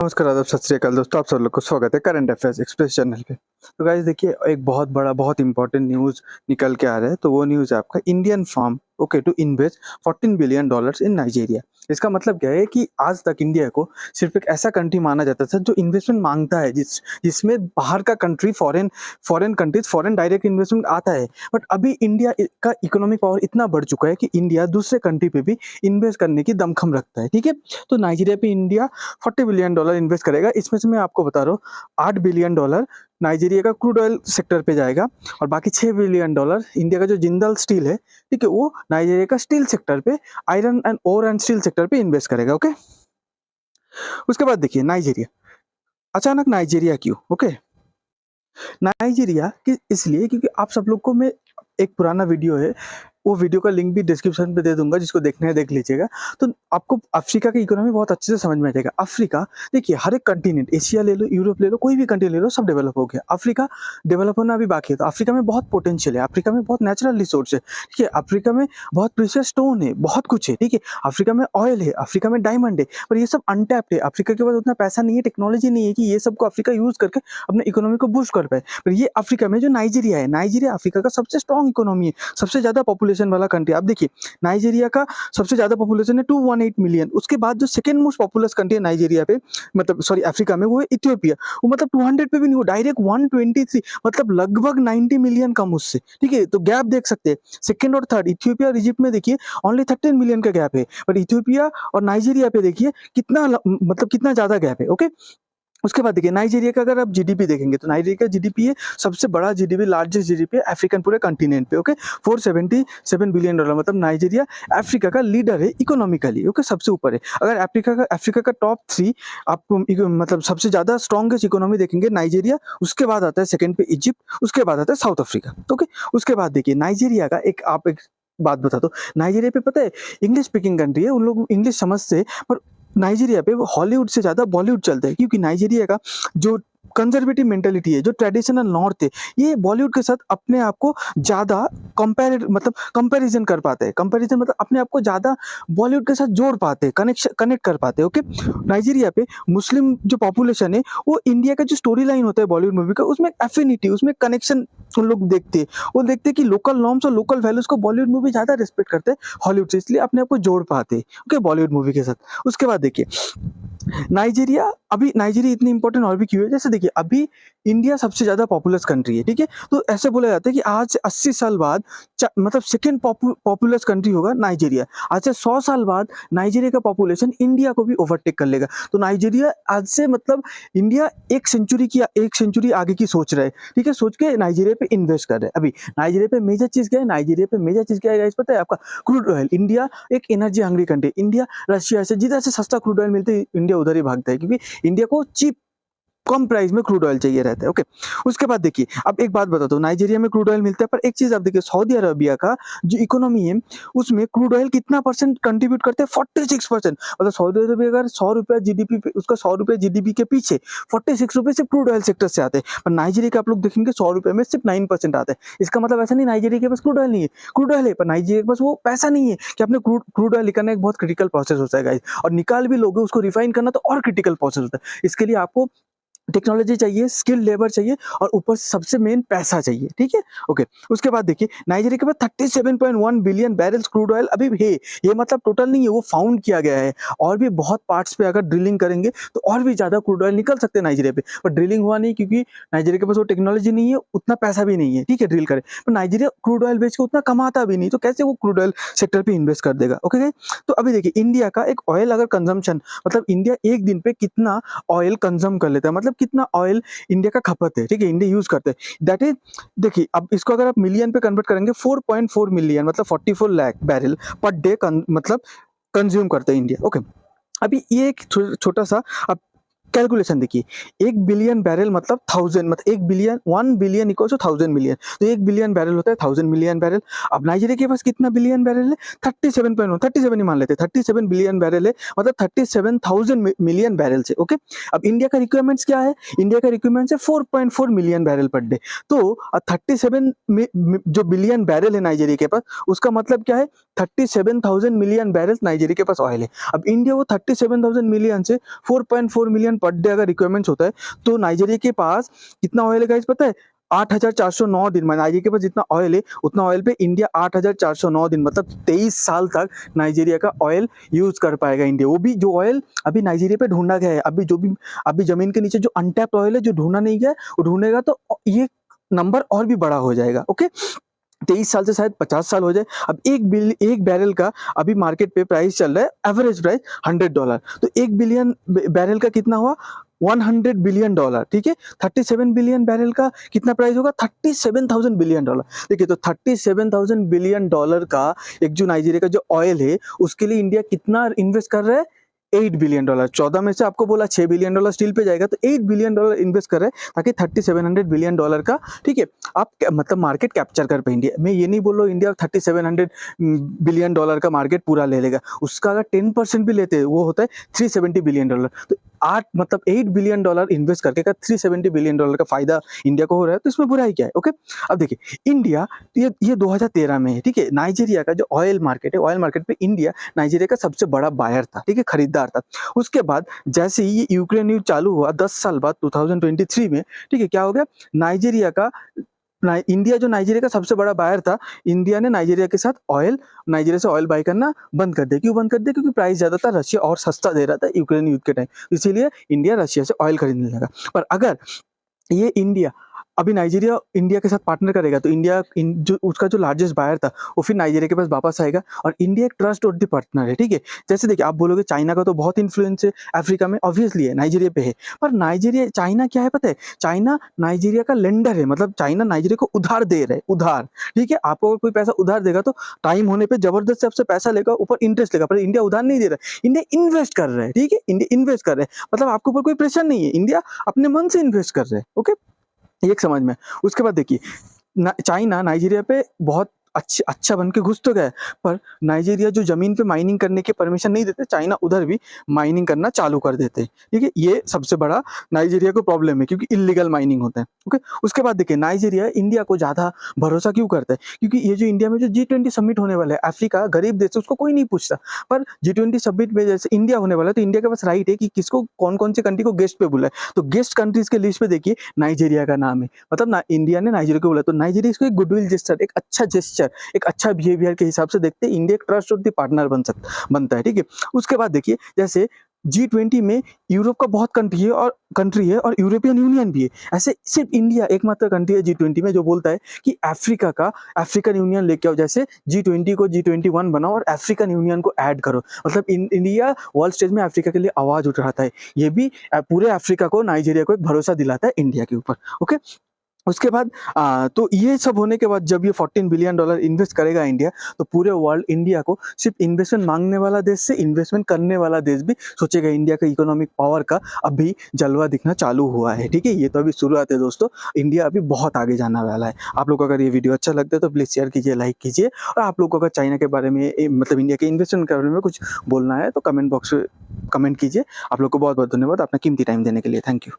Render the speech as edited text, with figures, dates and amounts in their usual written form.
नमस्कार, आदाब, सत श्री अकाल दोस्तों, आप सब लोग को स्वागत है करंट अफेयर्स एक्सप्रेस चैनल पे। तो गाइस देखिए, एक बहुत बड़ा, बहुत इंपॉर्टेंट न्यूज़ निकल के आ रहा है। तो वो न्यूज़ है आपका Indian firm to invest $14 billion in Nigeria. इसका मतलब क्या है कि आज तक इंडिया को सिर्फ एक ऐसा कंट्री माना जाता था जो इन्वेस्टमेंट मांगता है, जिसमें बाहर का country foreign countries foreign direct investment आता है। बट अभी इंडिया का इकोनॉमिक पावर इतना बढ़ चुका है कि इंडिया दूसरे कंट्री पे भी इन्वेस्ट करने की दमखम रखता है। ठीक है, तो नाइजीरिया पे इंडिया $40 बिलियन इन्वेस्ट करेगा। इसमें से मैं आपको बता रहा हूँ, $8 बिलियन नाइजीरिया का क्रूड ऑयल सेक्टर पे जाएगा और बाकी $6 बिलियन इंडिया का जो जिंदल स्टील है, ठीक है, वो नाइजीरिया का स्टील सेक्टर पे, iron and ore and steel sector पे इन्वेस्ट करेगा। ओके, उसके बाद देखिए नाइजीरिया, अचानक नाइजीरिया क्यों? ओके, नाइजीरिया कि इसलिए क्योंकि आप सब लोग को मैं एक पुराना वीडियो है, वो वीडियो का लिंक भी डिस्क्रिप्शन पे दे दूंगा, जिसको देखना है देख लीजिएगा। तो आपको अफ्रीका की इकोनॉमी बहुत अच्छे से समझ में आ जाएगा। अफ्रीका देखिए, हर एक कंटिनेंट, एशिया ले लो, यूरोप ले लो, कोई भी कंट्री ले लो, सब डेवलप हो गया। अफ्रीका डेवलप होना अभी बाकी है। तो अफ्रीका में बहुत पोटेंशियल है, अफ्रीका में बहुत नेचुरल रिसोर्स है, ठीक है, अफ्रीका में बहुत प्रीशियस स्टोन है, बहुत कुछ है, ठीक है, अफ्रीका में ऑयल है, अफ्रीका में डायमंड है, पर ये सब अनटैप्ड है। अफ्रीका के पास उतना पैसा नहीं है, टेक्नोलॉजी नहीं है कि ये सबको अफ्रीका यूज करके अपने इकोनॉमी को बूस्ट कर पाए। पर ये अफ्रीका में जो नाइजीरिया है, नाइजीरिया अफ्रीका का सबसे स्ट्रॉन्ग इकोनॉमी है, सबसे ज्यादा पॉपुलेशन वाला कंट्री। आप देखिए, नाइजीरिया का सबसे ज्यादा पॉपुलेशन है 218 मिलियन। उसके बाद जो सेकंड मोस्ट पॉपुलस कंट्री है नाइजीरिया पे, मतलब सॉरी अफ्रीका में, वो है इथियोपिया। वो मतलब 200 पे भी नहीं, वो डायरेक्ट 123, मतलब लगभग 90 मिलियन कम उससे। ठीक है, तो गैप देख सकते हैं सेकंड और थर्ड, इथियोपिया और इजिप्ट में देखिए ओनली 13 मिलियन का गैप है, बट इथियोपिया और नाइजीरिया पे देखिए कितना मतलब कितना ज्यादा गैप है। ओके, उसके बाद देखिए नाइजीरिया का अगर आप जीडीपी देखेंगे तो नाइजीरिया का जीडीपी है सबसे बड़ा जीडीपी, लार्जेस्ट जीडीपी है अफ्रीकन पूरे कंटिनेंट पे। ओके, $477 बिलियन, मतलब नाइजीरिया अफ्रीका का लीडर है इकोनॉमिकली। ओके, सबसे ऊपर है। अगर अफ्रीका का टॉप 3 आपको मतलब सबसे ज्यादा स्ट्रॉन्गेस्ट इकोनॉमी देखेंगे, नाइजीरिया, उसके बाद आता है सेकंड पे इजिप्ट, उसके बाद आता है साउथ अफ्रीका। ओके, उसके बाद देखिए नाइजीरिया का एक बात बता दो, नाइजीरिया पे पता है इंग्लिश स्पीकिंग कंट्री है, उन लोग इंग्लिश समझते हैं, पर नाइजीरिया पे हॉलीवुड से ज्यादा बॉलीवुड चलता है, क्योंकि नाइजीरिया का जो कंजर्वेटिव मेंटेलिटी है, जो ट्रेडिशनल नॉर्थ है, ये बॉलीवुड के साथ अपने आप को ज्यादा कंपैरिजन कर पाते हैं। कंपैरिजन मतलब अपने आप को ज्यादा बॉलीवुड के साथ जोड़ पाते हैं, कनेक्ट कर पाते हैं। ओके, नाइजीरिया पे मुस्लिम जो पॉपुलेशन है, वो इंडिया का जो स्टोरी लाइन होता है बॉलीवुड मूवी का, उसमें एफिनिटी, उसमें कनेक्शन उन लोग देखते हैं। वो देखते हैं कि लोकल नॉर्म्स और लोकल वैल्यूज को बॉलीवुड मूवी ज्यादा रिस्पेक्ट करते हैं हॉलीवुड से, इसलिए अपने आप को जोड़ पाते हैं ओके बॉलीवुड मूवी के साथ। उसके बाद देखिए नाइजीरिया, अभी नाइजीरिया इतनी इंपॉर्टेंट और भी क्यों है, जैसे देखिए अभी इंडिया सबसे ज्यादा पॉपुलस कंट्री है, ठीक है, तो ऐसे बोला जाता है कि आज से 80 साल बाद मतलब सेकंड पॉपुलस कंट्री होगा नाइजीरिया। आज से 100 साल बाद नाइजीरिया का पॉपुलेशन इंडिया को भी ओवरटेक कर लेगा। तो नाइजीरिया आज से मतलब इंडिया एक सेंचुरी आगे की सोच रहा है, ठीक है, सोच के नाइजीरिया पे इन्वेस्ट कर रहे हैं। अभी नाइजीरिया पे मेजर चीज क्या है, नाइजीरिया पे मेजर चीज क्या है गाइस, पता है आपका? Crude oil. इंडिया एक energy hungry country, India Russia से जिधर से सस्ता क्रूड ऑयल मिलते है इंडिया उधर ही भागता है, क्योंकि इंडिया को चीप कम प्राइस में क्रूड ऑयल चाहिए रहता है। ओके, उसके बाद देखिए, अब एक बात बताता हूँ, नाइजीरिया में क्रूड ऑयल मिलता है, पर एक चीज आप देखिए, सऊदी अरबिया का जो इकोनॉमी है, उसमें क्रूड ऑयल कितना परसेंट कंट्रीब्यूट करते हैं? 46%। मतलब सऊदी अरबिया अगर 100 रुपया जीडीपी, उसका 100 रुपया जीडीपी के पीछे 46 रुपए से क्रूड ऑयल सेक्टर से आते हैं, पर नाइजीरिया के आप लोग देखेंगे 100 रुपए में सिर्फ 9% आता है। इसका मतलब ऐसा नहीं नाइजीरिया के पास क्रूड ऑयल नहीं है, क्रूड ऑयल है, पर नाइजीरिया के पास वो पैसा नहीं है कि अपने क्रूड ऑयल निकालना एक बहुत क्रिटिकल प्रोसेस होता है गाइस, और निकाल भी लोगे उसको रिफाइन करना तो और क्रिटिकल प्रोसेस होता है। इसके लिए आपको टेक्नोलॉजी चाहिए, स्किल्ड लेबर चाहिए, और ऊपर सबसे मेन पैसा चाहिए, ठीक है। ओके, उसके बाद देखिए नाइजीरिया के पास 37.1 बिलियन बैरल्स क्रूड ऑयल अभी है। ये मतलब टोटल नहीं है, वो फाउंड किया गया है, और भी बहुत पार्ट्स पे अगर ड्रिलिंग करेंगे तो और भी ज्यादा क्रूड ऑयल निकल सकते हैं नाइजीरिया पे, पर ड्रिलिंग हुआ नहीं क्योंकि नाइजीरिया के पास वो टेक्नोलॉजी नहीं है, उतना पैसा भी नहीं है, ठीक है, ड्रिल करे। पर नाइजीरिया क्रूड ऑयल बेच के उतना कमाता भी नहीं, तो कैसे वो क्रूड ऑयल सेक्टर पे इन्वेस्ट कर देगा? ओके, तो अभी देखिए इंडिया का एक ऑयल अगर कंजम्पशन, मतलब इंडिया एक दिन पे कितना ऑयल कंज्यूम कर लेता है, मतलब कितना ऑयल इंडिया का खपत है, ठीक है, इंडिया यूज करते हैं, दैट इज, देखिए अब इसको अगर आप मिलियन पे कन्वर्ट करेंगे, 4.4 मिलियन, मतलब 44 लाख बैरल पर डे मतलब कंज्यूम करते हैं इंडिया। ओके, अभी ये एक छोटा सा अब कैलकुलेशन देखिए, 1 बिलियन बैरल मतलब 1000, मतलब 1 बिलियन इक्वल टू 1000 मिलियन, तो 1 बिलियन बैरल होता है 1000 मिलियन बैरल। अब नाइजीरिया के पास कितना बिलियन बैरल है? 37 ही मान लेते हैं, 37 बिलियन बैरल है, मतलब 37,000 मिलियन बैरल से। ओके, अब इंडिया का रिक्वायरमेंट्स क्या है? इंडिया का रिक्वायरमेंट्स है 4.4 मिलियन बैरल पर डे। तो 37 जो बिलियन बैरल है नाइजीरिया के पास, उसका मतलब क्या है? 37,000 मिलियन बैरल्स नाइजीरिया के पास ऑयल है। अब इंडिया वो 37,000 मिलियन से 4.4 मिलियन पर डे अगर रिक्वायरमेंट्स होता है, तो नाइजीरिया के पास कितना ऑयल है गाइस पता है? 8,409 दिन में। नाइजीरिया के पास जितना ऑयल है उतना ऑयल पे इंडिया 8,409 दिन, मतलब 23 साल तक नाइजीरिया का ऑयल यूज कर पाएगा इंडिया। वो भी जो ऑयल अभी नाइजीरिया पे ढूंढा गया है, अभी जमीन के नीचे जो अनटैप्ड ऑयल है जो ढूंढा नहीं गया है, वो ढूंढेगा तो ये नंबर और भी बड़ा हो जाएगा। ओके, 23 साल से शायद 50 साल हो जाए। अब एक बैरल का अभी मार्केट पे प्राइस चल रहा है, एवरेज प्राइस $100। तो 1 बिलियन बैरल का कितना हुआ? $100 बिलियन। ठीक है, 37 बिलियन बैरल का कितना प्राइस होगा? $37,000 बिलियन। देखिए, तो $37,000 बिलियन का एक जो नाइजीरिया का जो ऑयल है उसके लिए इंडिया कितना इन्वेस्ट कर रहा है? $8 बिलियन। 14 में से आपको बोला $6 बिलियन स्टील पे जाएगा, तो $8 बिलियन इन्वेस्ट कर रहे हैं ताकि $3,700 बिलियन का, ठीक है, आप मतलब मार्केट कैप्चर कर पाए इंडिया। मैं ये नहीं बोल रहा हूँ इंडिया $3,700 बिलियन का मार्केट पूरा ले लेगा, उसका अगर 10% भी लेते हैं वो होता है $370 बिलियन। तो 8 बिलियन इन्वेस्ट करके का $370 बिलियन का फायदा इंडिया को हो रहा है, तो इसमें बुराई क्या है? ओके, अब देखिए इंडिया ये 2013 में है, ठीक है, नाइजीरिया का जो ऑयल मार्केट है, ऑयल मार्केट पे इंडिया नाइजीरिया का सबसे बड़ा बायर था, ठीक है, खरीदार था। उसके बाद जैसे ही यूक्रेन युद्ध चालू हुआ 10 साल बाद 2023 में, ठीक है, क्या हो गया? इंडिया जो नाइजीरिया का सबसे बड़ा बायर था, इंडिया ने नाइजीरिया से ऑयल बाय करना बंद कर दिया। क्यों बंद कर दिया? क्योंकि प्राइस ज्यादा था, रशिया और सस्ता दे रहा था यूक्रेन युद्ध के टाइम, इसीलिए इंडिया रशिया से ऑयल खरीदने लगा। पर अगर ये इंडिया अभी नाइजीरिया इंडिया के साथ पार्टनर करेगा तो जो उसका जो लार्जेस्ट बायर था वो फिर नाइजीरिया के पास वापस आएगा, और इंडिया एक ट्रस्ट वर्दी पार्टनर है, ठीक है। जैसे देखिए, आप बोलोगे चाइना का तो बहुत इन्फ्लुएंस है अफ्रीका में, ऑब्वियसली है, नाइजीरिया पे है, पर चाइना क्या है पता है? चाइना नाइजीरिया का लेंडर है, मतलब चाइना नाइजीरिया को उधार दे रहा है, उधार, ठीक है। आपको अगर कोई पैसा उधार देगा तो टाइम होने पर जबरदस्त से आपसे पैसा लेगा, ऊपर इंटरेस्ट लेगा, पर इंडिया उधार नहीं दे रहा है, इंडिया इन्वेस्ट कर रहा है, ठीक है, इंडिया इन्वेस्ट कर रहा है, मतलब आपके ऊपर कोई प्रेशर नहीं है, इंडिया अपने मन से इन्वेस्ट कर रहा है। ओके, एक समझ में। उसके बाद देखिए, चाइना नाइजीरिया पे बहुत अच्छा बन के घुस तो गया, पर नाइजीरिया जो जमीन पे माइनिंग करने की परमिशन नहीं देते, चाइना उधर भी माइनिंग करना चालू कर देते हैं, ठीक है। ये सबसे बड़ा नाइजीरिया को प्रॉब्लम है, क्योंकि इलीगल माइनिंग होता है। ओके, उसके बाद देखिए, नाइजीरिया इंडिया को ज्यादा भरोसा क्यों करता है? क्योंकि ये जो इंडिया में जो G20 समिट होने वाला है, अफ्रीका गरीब देश है, उसको कोई नहीं पूछता, पर G20 समिट में जैसे इंडिया होने वाला है, तो इंडिया के पास राइट है कि किसको कौन कौन से कंट्री को गेस्ट पे बुलाए। तो गेस्ट कंट्रीज के लिस्ट पे देखिए नाइजीरिया का नाम है, मतलब इंडिया ने नाइजीरिया को बुलाया, तो नाइजीरिया इसको एक गुडविल जेस्चर, एक अच्छा जेस्चर, एक अच्छा बिहेवियर के हिसाब से देखते हैं, इंडिया एक ट्रस्टवर्दी पार्टनर बनता है, ठीक है। उसके बाद देखिए, जैसे G20 में यूरोप का बहुत कंट्री है और यूरोपियन यूनियन भी है। ऐसे सिर्फ इंडिया एकमात्र कंट्री है G20 में जो बोलता है कि अफ्रीकन यूनियन लेके आओ, जैसे G20 को G21 बनाओ और अफ्रीकन यूनियन को ऐड करो, मतलब इंडिया वर्ल्ड स्टेज में अफ्रीका के लिए आवाज उठाता है। ये भी पूरे अफ्रीका को, नाइजीरिया को एक भरोसा दिलाता है इंडिया के ऊपर। ओके, उसके बाद तो ये सब होने के बाद जब ये $14 बिलियन इन्वेस्ट करेगा इंडिया, तो पूरे वर्ल्ड इंडिया को सिर्फ इन्वेस्टमेंट मांगने वाला देश से इन्वेस्टमेंट करने वाला देश भी सोचेगा। इंडिया का इकोनॉमिक पावर का अभी जलवा दिखना चालू हुआ है, ठीक है। ये तो अभी शुरुआत है दोस्तों, इंडिया अभी बहुत आगे जाना वाला है। आप लोगों को अगर ये वीडियो अच्छा लगता है तो प्लीज़ शेयर कीजिए, लाइक कीजिए, और आप लोगों को अगर चाइना के बारे में मतलब इंडिया के इन्वेस्टमेंट के बारे में कुछ बोलना है तो कमेंट बॉक्स में कमेंट कीजिए। आप लोग को बहुत बहुत धन्यवाद अपना कीमती टाइम देने के लिए। Thank you.